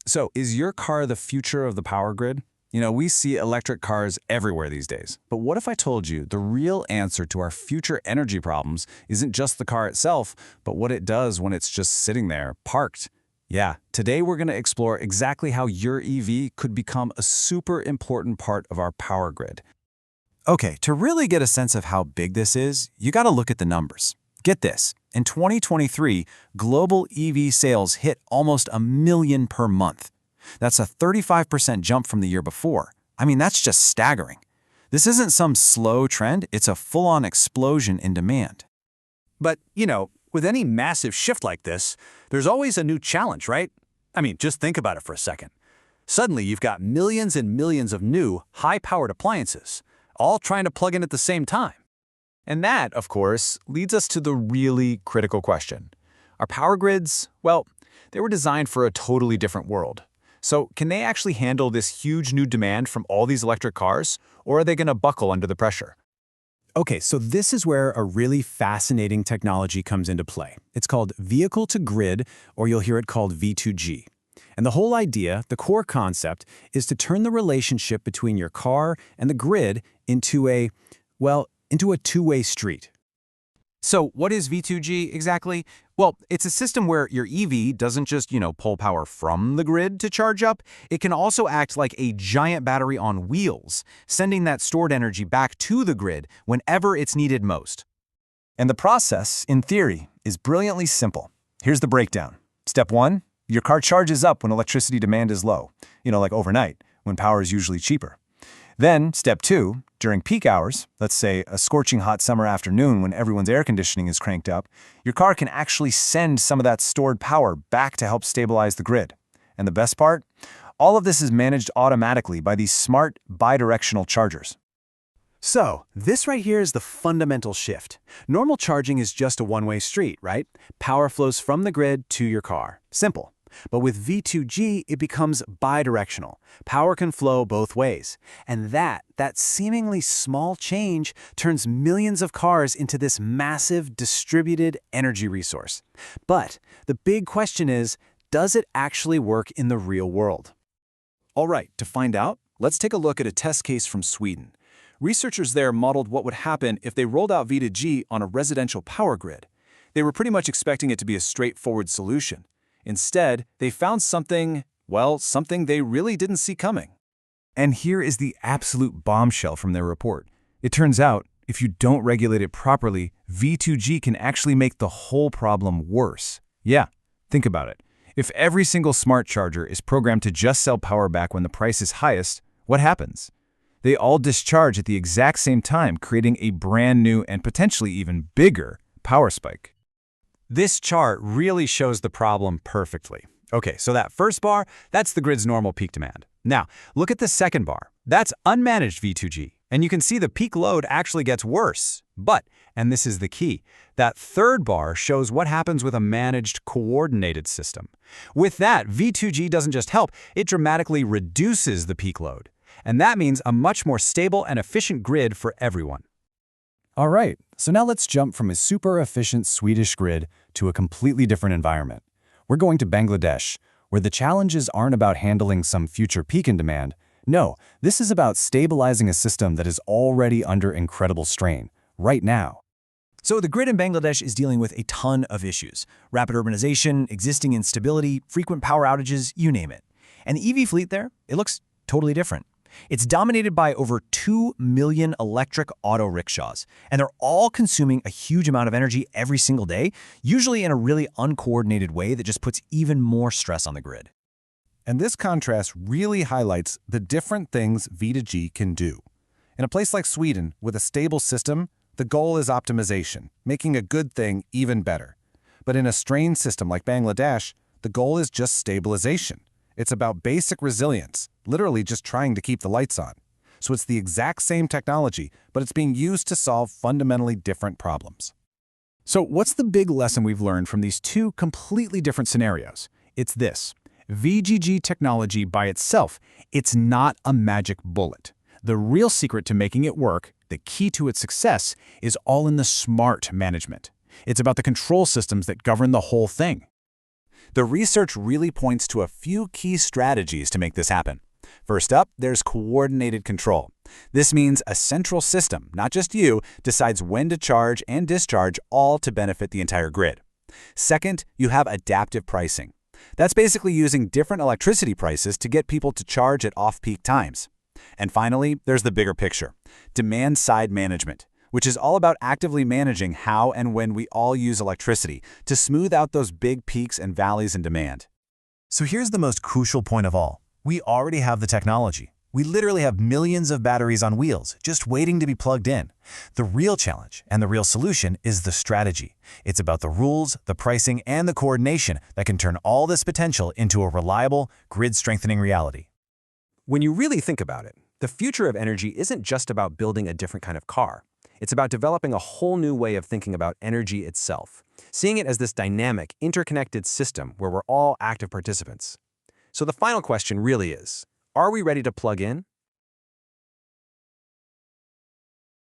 So, is your car the future of the power grid? We see electric cars everywhere these days. But what if I told you the real answer to our future energy problems isn't just the car itself, but what it does when it's just sitting there, parked? Yeah, today we're going to explore exactly how your EV could become a super important part of our power grid. Okay, to really get a sense of how big this is, you got to look at the numbers. Get this, in 2023, global EV sales hit almost 1 million per month. That's a 35% jump from the year before. I mean, that's just staggering. This isn't some slow trend, it's a full-on explosion in demand. But, with any massive shift like this, there's always a new challenge, right? I mean, just think about it for a second. Suddenly, you've got millions and millions of new, high-powered appliances, all trying to plug in at the same time. And that, of course, leads us to the really critical question. Our power grids, well, they were designed for a totally different world. So can they actually handle this huge new demand from all these electric cars, or are they going to buckle under the pressure? Okay, so this is where a really fascinating technology comes into play. It's called vehicle-to-grid, or you'll hear it called V2G. And the whole idea, the core concept, is to turn the relationship between your car and the grid into a two-way street. So what is V2G exactly? Well, it's a system where your EV doesn't just, pull power from the grid to charge up. It can also act like a giant battery on wheels, sending that stored energy back to the grid whenever it's needed most. And the process, in theory, is brilliantly simple. Here's the breakdown. Step 1, your car charges up when electricity demand is low, like overnight, when power is usually cheaper. Then, step 2, during peak hours, let's say a scorching hot summer afternoon when everyone's air conditioning is cranked up, your car can actually send some of that stored power back to help stabilize the grid. And the best part? All of this is managed automatically by these smart, bidirectional chargers. So, this right here is the fundamental shift. Normal charging is just a one-way street, right? Power flows from the grid to your car. Simple. But with V2G, it becomes bidirectional. Power can flow both ways. And that seemingly small change turns millions of cars into this massive distributed energy resource. But the big question is, does it actually work in the real world? All right, to find out, let's take a look at a test case from Sweden. Researchers there modeled what would happen if they rolled out V2G on a residential power grid. They were pretty much expecting it to be a straightforward solution. Instead, they found something they really didn't see coming. And here is the absolute bombshell from their report. It turns out, if you don't regulate it properly, V2G can actually make the whole problem worse. Yeah, think about it. If every single smart charger is programmed to just sell power back when the price is highest, what happens? They all discharge at the exact same time, creating a brand new and potentially even bigger power spike. This chart really shows the problem perfectly. Okay, so that first bar, that's the grid's normal peak demand. Now, look at the second bar. That's unmanaged V2G. And you can see the peak load actually gets worse. But, and this is the key, that third bar shows what happens with a managed, coordinated system. With that, V2G doesn't just help, it dramatically reduces the peak load. And that means a much more stable and efficient grid for everyone. All right, so now let's jump from a super efficient Swedish grid to a completely different environment. We're going to Bangladesh, where the challenges aren't about handling some future peak in demand. No, this is about stabilizing a system that is already under incredible strain, right now. So the grid in Bangladesh is dealing with a ton of issues. Rapid urbanization, existing instability, frequent power outages, you name it. And the EV fleet there, it looks totally different. It's dominated by over 2 million electric auto rickshaws, and they're all consuming a huge amount of energy every single day, usually in a really uncoordinated way that just puts even more stress on the grid. And this contrast really highlights the different things V2G can do. In a place like Sweden, with a stable system, the goal is optimization, making a good thing even better. But in a strained system like Bangladesh, the goal is just stabilization. It's about basic resilience, literally just trying to keep the lights on. So it's the exact same technology, but it's being used to solve fundamentally different problems. So what's the big lesson we've learned from these two completely different scenarios? It's this. VGG technology by itself, it's not a magic bullet. The real secret to making it work, the key to its success, is all in the smart management. It's about the control systems that govern the whole thing. The research really points to a few key strategies to make this happen. First up, there's coordinated control. This means a central system, not just you, decides when to charge and discharge, all to benefit the entire grid. Second, you have adaptive pricing. That's basically using different electricity prices to get people to charge at off-peak times. And finally, there's the bigger picture, demand-side management, which is all about actively managing how and when we all use electricity to smooth out those big peaks and valleys in demand. So here's the most crucial point of all. We already have the technology. We literally have millions of batteries on wheels, just waiting to be plugged in. The real challenge and the real solution is the strategy. It's about the rules, the pricing, and the coordination that can turn all this potential into a reliable, grid-strengthening reality. When you really think about it, the future of energy isn't just about building a different kind of car. It's about developing a whole new way of thinking about energy itself, seeing it as this dynamic, interconnected system where we're all active participants. So the final question really is, are we ready to plug in?